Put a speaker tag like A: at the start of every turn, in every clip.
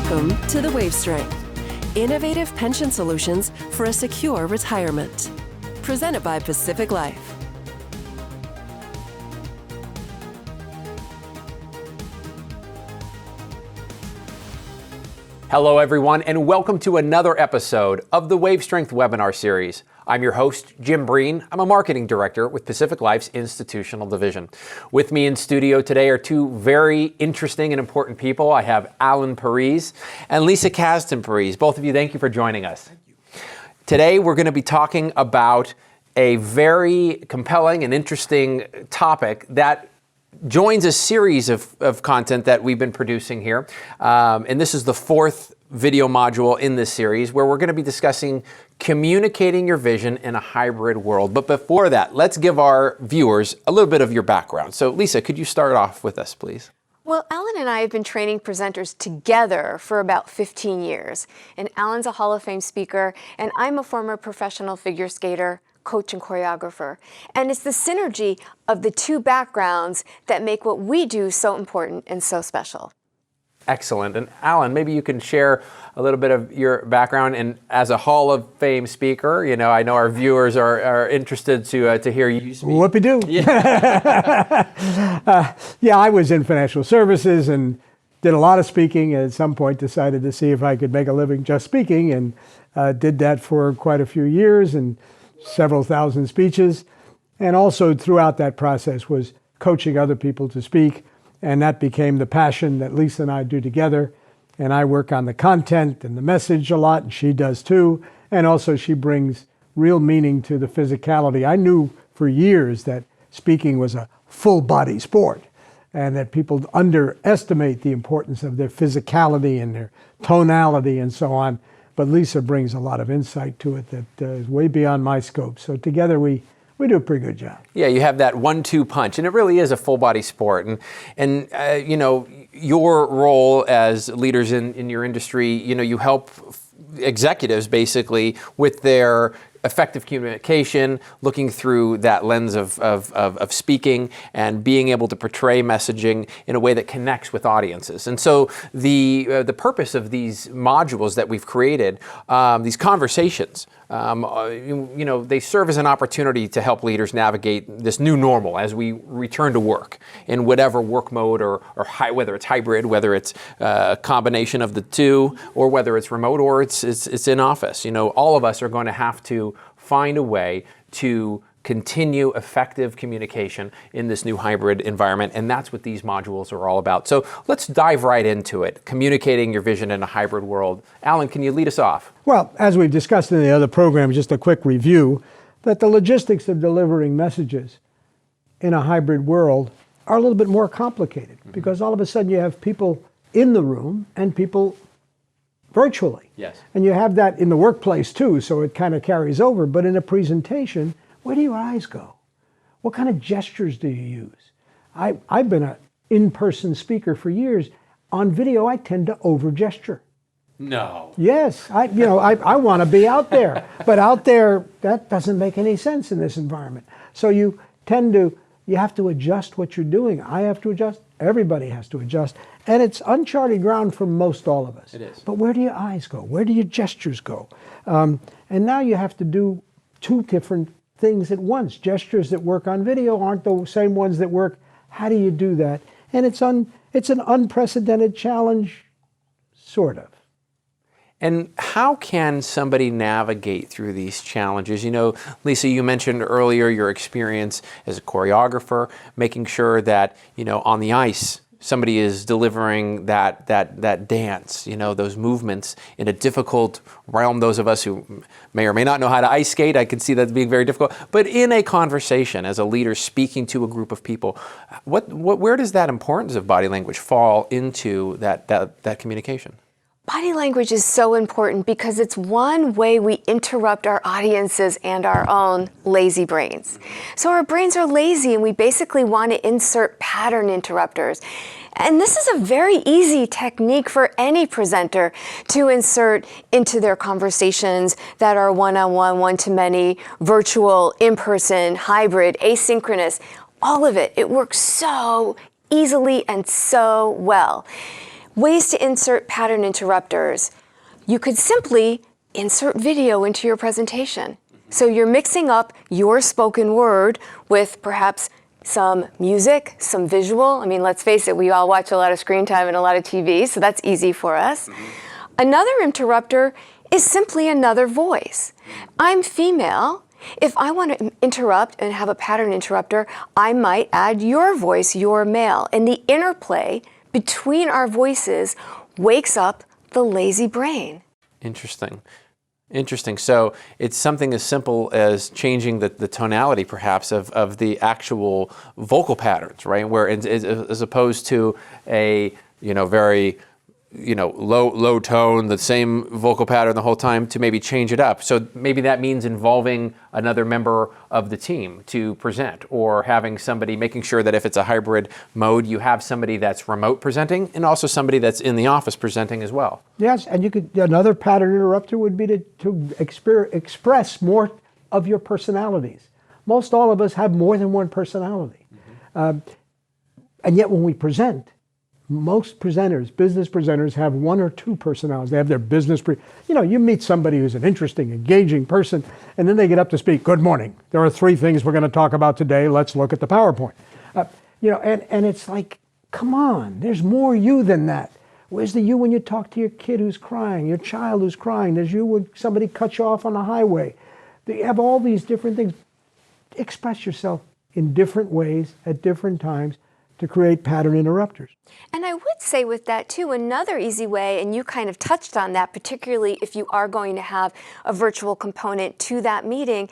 A: Welcome to the Wave Strength, innovative pension solutions for a secure retirement. Presented by Pacific Life.
B: Hello everyone, and welcome to another episode of the Wave Strength webinar series. I'm your host, Jim Breen. I'm a marketing director with Pacific Life's Institutional Division. With me in studio today are two very interesting and important people. I have Alan Parise and Lisa Kasdan-Parise. Both of you, thank you for joining us. Thank you. Today we're going to be talking about a very compelling and interesting topic that joins a series of content that we've been producing here. And this is the fourth video module in this series where we're going to be discussing communicating your vision in a hybrid world. But before that, let's give our viewers a little bit of your background. So Lisa, could you start off with us, please?
C: Well, Alan and I have been training presenters together for about 15 years. And Alan's a Hall of Fame speaker, and I'm a former professional figure skater, coach, and choreographer. And it's the synergy of the two backgrounds that make what we do so important and so special.
B: Excellent. And Alan, maybe you can share a little bit of your background. And as a Hall of Fame speaker, you know, I know our viewers are interested to hear you speak.
D: Whoopie-doo. Yeah. Yeah, I was in financial services and did a lot of speaking. At some point decided to see if I could make a living just speaking, and did that for quite a few years and several thousand speeches. And also throughout that process was coaching other people to speak. And that became the passion that Lisa and I do together. And I work on the content and the message a lot, and she does too. And also she brings real meaning to the physicality. I knew for years that speaking was a full body sport and that people underestimate the importance of their physicality and their tonality and so on. But Lisa brings a lot of insight to it that is way beyond my scope. So together we do a pretty good job. Yeah,
B: you have that 1-2 punch, and it really is a full body sport. And you know, your role as leaders in your industry, you know, you help executives basically with their effective communication, looking through that lens of speaking and being able to portray messaging in a way that connects with audiences. And so the purpose of these modules that we've created, these conversations, you know, they serve as an opportunity to help leaders navigate this new normal as we return to work in whatever work mode or whether it's hybrid, whether it's a combination of the two, or whether it's remote or it's in office. You know, all of us are going to have to find a way to continue effective communication in this new hybrid environment, and that's what these modules are all about. So let's dive right into it, communicating your vision in a hybrid world. Alan, can you lead us off?
D: Well, as we've discussed in the other program, just a quick review, that the logistics of delivering messages in a hybrid world are a little bit more complicated, because all of a sudden you have people in the room and people virtually.
B: Yes. And
D: you have that in the workplace too, so it kind of carries over. But in a presentation, where do your eyes go? What kind of gestures do you use? I've been an in-person speaker for years. On video, I tend to over-gesture.
B: No.
D: Yes, I want to be out there. But out there, that doesn't make any sense in this environment. So you have to adjust what you're doing. I have to adjust. Everybody has to adjust. And it's uncharted ground for most all of us.
B: It is.
D: But where do your eyes go? Where do your gestures go? And now you have to do two different things at once. Gestures that work on video aren't the same ones that work. How do you do that? And it's an unprecedented challenge, sort of.
B: And how can somebody navigate through these challenges? You know, Lisa, you mentioned earlier your experience as a choreographer, making sure that, you know, on the ice, somebody is delivering that dance, you know, those movements in a difficult realm. Those of us who may or may not know how to ice skate, I can see that being very difficult. But in a conversation, as a leader speaking to a group of people, where does that importance of body language fall into that communication?
C: Body language is so important because it's one way we interrupt our audiences and our own lazy brains. So our brains are lazy and we basically want to insert pattern interrupters. And this is a very easy technique for any presenter to insert into their conversations that are one-on-one, one-to-many, virtual, in-person, hybrid, asynchronous, all of it. It works so easily and so well. Ways to insert pattern interrupters. You could simply insert video into your presentation. So you're mixing up your spoken word with perhaps some music, some visual. I mean, let's face it, we all watch a lot of screen time and a lot of TV, so that's easy for us. Another interrupter is simply another voice. I'm female. If I want to interrupt and have a pattern interrupter, I might add your voice, you're male. And the interplay between our voices wakes up the lazy brain.
B: Interesting. Interesting. So it's something as simple as changing the tonality, perhaps, of the actual vocal patterns, right? Where as opposed to a very low tone, the same vocal pattern the whole time, to maybe change it up. So maybe that means involving another member of the team to present, or having somebody, making sure that if it's a hybrid mode, you have somebody that's remote presenting and also somebody that's in the office presenting as well.
D: Yes, and another pattern interrupter would be to express more of your personalities. Most all of us have more than one personality. And yet when we present, most presenters, business presenters, have one or two personalities. They have their business, you meet somebody who's an interesting, engaging person, and then they get up to speak. Good morning. There are 3 things we're going to talk about today. Let's look at the PowerPoint. And it's like, come on, there's more you than that. Where's the you when you talk to your kid who's crying, your child who's crying? There's you when somebody cuts you off on the highway. You have all these different things. Express yourself in different ways at different times to create pattern interrupters.
C: And I would say with that too, another easy way, and you kind of touched on that, particularly if you are going to have a virtual component to that meeting,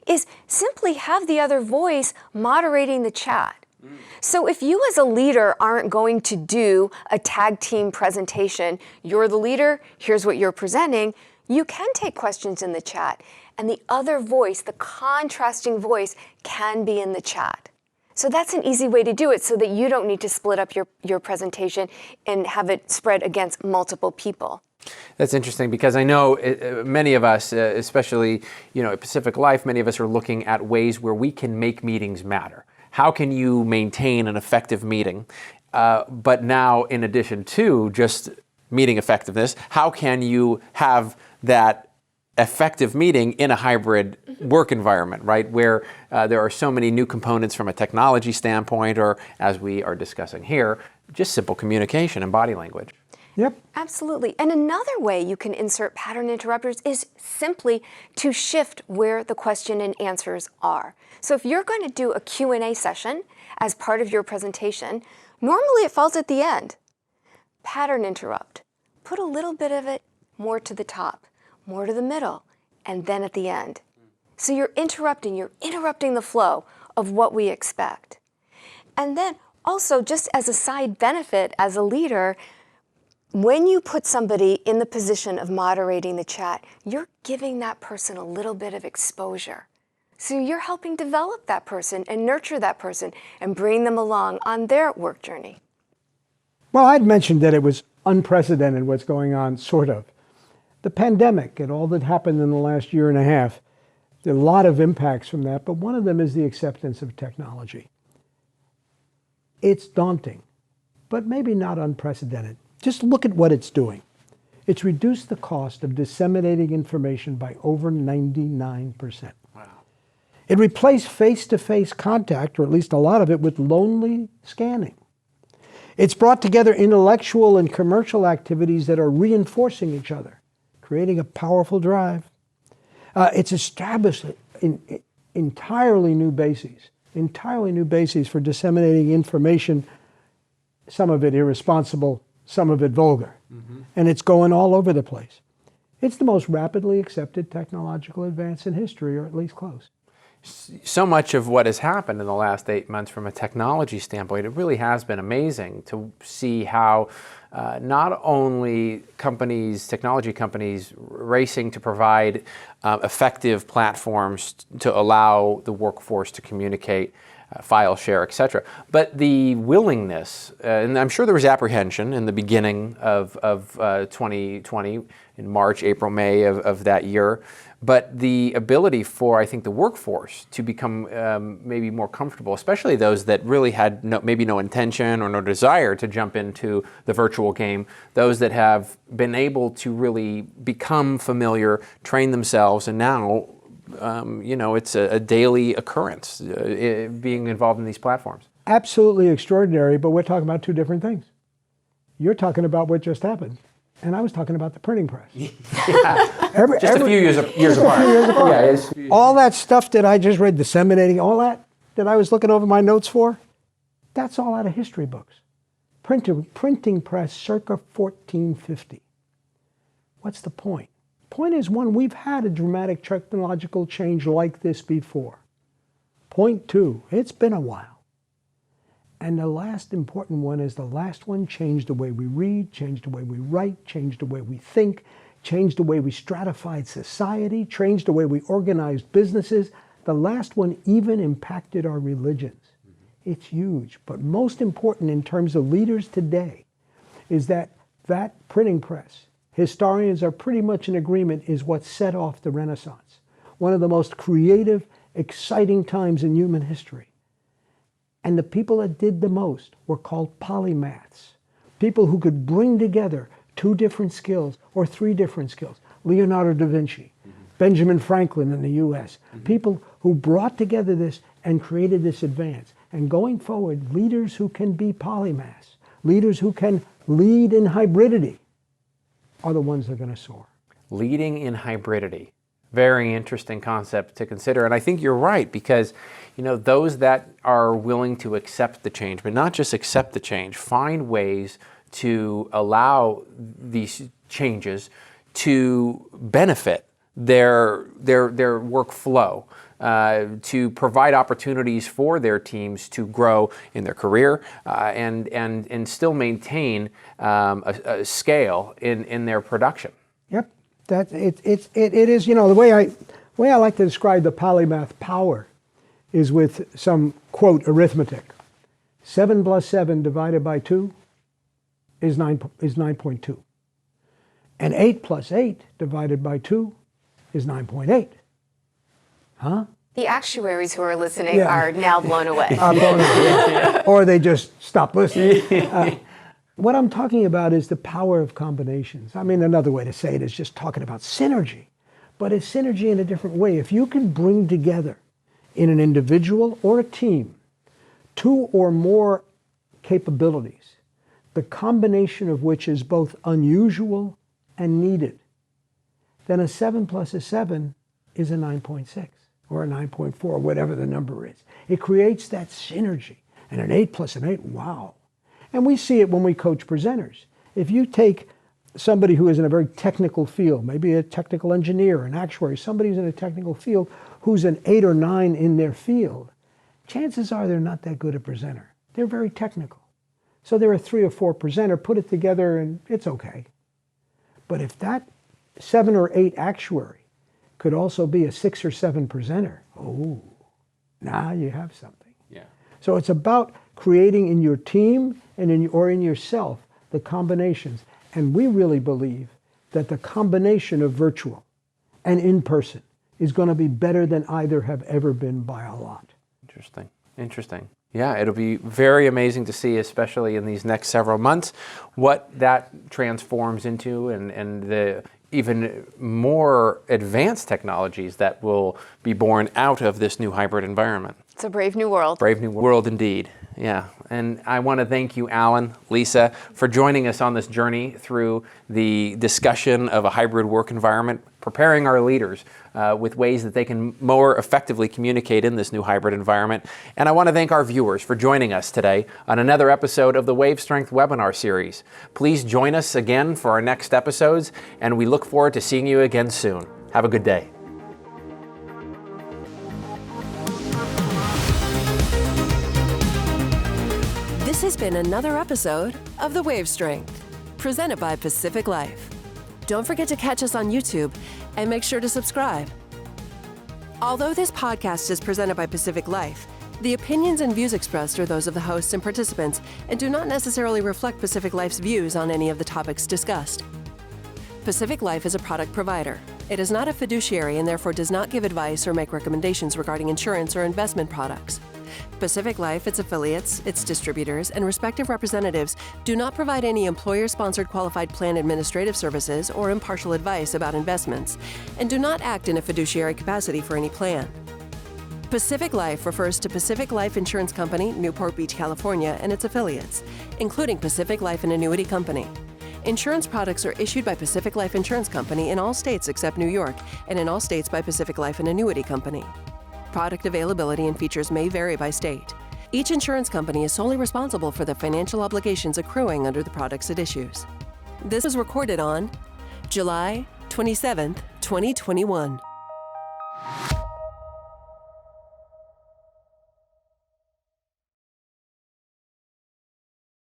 C: is simply have the other voice moderating the chat. So if you as a leader aren't going to do a tag team presentation, you're the leader, here's what you're presenting, you can take questions in the chat. And the other voice, the contrasting voice, can be in the chat. So that's an easy way to do it, so that you don't need to split up your presentation and have it spread against multiple people.
B: That's interesting, because I know many of us, especially at Pacific Life, many of us are looking at ways where we can make meetings matter. How can you maintain an effective meeting? But now, in addition to just meeting effectiveness, how can you have that effective meeting in a hybrid work environment, right? Where there are so many new components from a technology standpoint, or as we are discussing here, just simple communication and body language.
D: Yep.
C: Absolutely. And another way you can insert pattern interrupters is simply to shift where the question and answers are. So if you're going to do a Q&A session as part of your presentation, normally it falls at the end. Pattern interrupt. Put a little bit of it more to the top, more to the middle, and then at the end. So you're interrupting the flow of what we expect. And then also, just as a side benefit as a leader, when you put somebody in the position of moderating the chat, you're giving that person a little bit of exposure. So you're helping develop that person and nurture that person and bring them along on their work journey.
D: Well, I'd mentioned that it was unprecedented what's going on, sort of. The pandemic and all that happened in the last year and a half, there are a lot of impacts from that, but one of them is the acceptance of technology. It's daunting, but maybe not unprecedented. Just look at what it's doing. It's reduced the cost of disseminating information by over 99%.
B: Wow.
D: It replaced face-to-face contact, or at least a lot of it, with lonely scanning. It's brought together intellectual and commercial activities that are reinforcing each other, creating a powerful drive. It's established entirely new bases for disseminating information, some of it irresponsible, some of it vulgar. Mm-hmm. And it's going all over the place. It's the most rapidly accepted technological advance in history, or at least close.
B: So much of what has happened in the last 8 months from a technology standpoint, it really has been amazing to see how not only technology companies racing to provide effective platforms to allow the workforce to communicate, file share, etc. But the willingness, and I'm sure there was apprehension in the beginning of 2020, in March, April, May of that year, but the ability for, I think, the workforce to become maybe more comfortable, especially those that really had maybe no intention or no desire to jump into the virtual game, those that have been able to really become familiar, train themselves, and now it's a daily occurrence being involved in these platforms.
D: Absolutely extraordinary, but we're talking about two different things. You're talking about what just happened, and I was talking about the printing press.
B: Just a few years apart. Yeah,
D: all that stuff that I just read, disseminating, all that I was looking over my notes for, that's all out of history books. Printing press circa 1450. What's the point? Point is, one, we've had a dramatic technological change like this before. Point two, it's been a while. And the last important one is the last one changed the way we read, changed the way we write, changed the way we think, changed the way we stratified society, changed the way we organized businesses. The last one even impacted our religions. It's huge. But most important in terms of leaders today is that printing press, historians are pretty much in agreement, is what set off the Renaissance. One of the most creative, exciting times in human history. And the people that did the most were called polymaths. People who could bring together two different skills or three different skills. Leonardo da Vinci, Benjamin Franklin in the US. People who brought together this and created this advance. And going forward, leaders who can be polymaths, leaders who can lead in hybridity, are the ones that are going to soar.
B: Leading in hybridity. Very interesting concept to consider. And I think you're right, because those that are willing to accept the change, but not just accept the change, find ways to allow these changes to benefit their workflow, to provide opportunities for their teams to grow in their career and still maintain a scale in their production.
D: Yep, it is. The way I like to describe the polymath power is with some quote arithmetic. 7 plus 7 divided by 2 is 9.2, and 8 plus 8 divided by 2 is 9.8. Huh?
C: The actuaries who are listening are now blown away.
D: Or they just stop listening. What I'm talking about is the power of combinations. I mean, another way to say it is just talking about synergy, but it's synergy in a different way. If you can bring together in an individual or a team 2 or more capabilities, the combination of which is both unusual and needed, then a 7 plus a 7 is a 9.6 or a 9.4, whatever the number is. It creates that synergy. And an 8 plus an 8, wow. And we see it when we coach presenters. If you take somebody who is in a very technical field, maybe a technical engineer, an actuary, somebody who's in a technical field who's an 8 or 9 in their field, chances are they're not that good a presenter. They're very technical. So they're a 3 or 4 presenter, put it together and it's okay. But if that 7 or 8 actuary could also be a 6 or 7 presenter, now you have something.
B: Yeah.
D: So it's about creating in your team and in yourself the combinations. And we really believe that the combination of virtual and in-person is going to be better than either have ever been by a lot.
B: Interesting. Yeah, it'll be very amazing to see, especially in these next several months, what that transforms into and the even more advanced technologies that will be born out of this new hybrid environment.
C: It's a brave new world.
B: Brave new world indeed. Yeah. And I want to thank you, Alan, Lisa, for joining us on this journey through the discussion of a hybrid work environment, preparing our leaders with ways that they can more effectively communicate in this new hybrid environment. And I want to thank our viewers for joining us today on another episode of the Wave Strength webinar series. Please join us again for our next episodes, and we look forward to seeing you again soon. Have a good day.
A: This has been another episode of The Wave Strength, presented by Pacific Life. Don't forget to catch us on YouTube and make sure to subscribe. Although this podcast is presented by Pacific Life, The opinions and views expressed are those of the hosts and participants and do not necessarily reflect Pacific Life's views on any of the topics discussed. Pacific Life is a product provider. It is not a fiduciary and therefore does not give advice or make recommendations regarding insurance or investment products. Pacific Life, its affiliates, its distributors, and respective representatives do not provide any employer-sponsored qualified plan administrative services or impartial advice about investments, and do not act in a fiduciary capacity for any plan. Pacific Life refers to Pacific Life Insurance Company, Newport Beach, California, and its affiliates, including Pacific Life and Annuity Company. Insurance products are issued by Pacific Life Insurance Company in all states except New York, and in all states by Pacific Life and Annuity Company. Product availability and features may vary by state. Each insurance company is solely responsible for the financial obligations accruing under the products it issues. This was recorded on July 27, 2021.